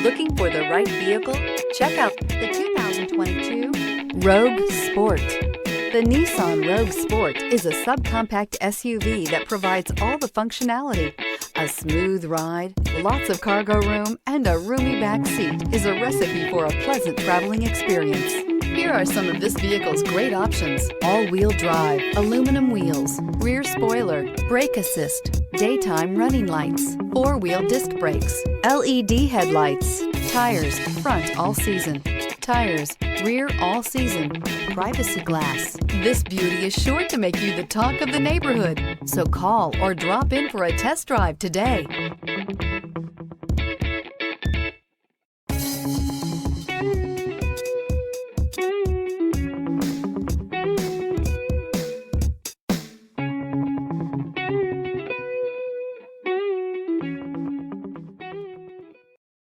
Looking for the right vehicle? Check out the 2022 Rogue Sport. The Nissan Rogue Sport is a subcompact SUV that provides all the functionality. A smooth ride, lots of cargo room, and a roomy back seat is a recipe for a pleasant traveling experience. Here are some of this vehicle's great options: all-wheel drive, aluminum wheels, rear spoiler, brake assist, daytime running lights, four-wheel disc brakes, LED headlights, tires, front all season, tires, rear all season, privacy glass. This beauty is sure to make you the talk of the neighborhood. So call or drop in for a test drive today.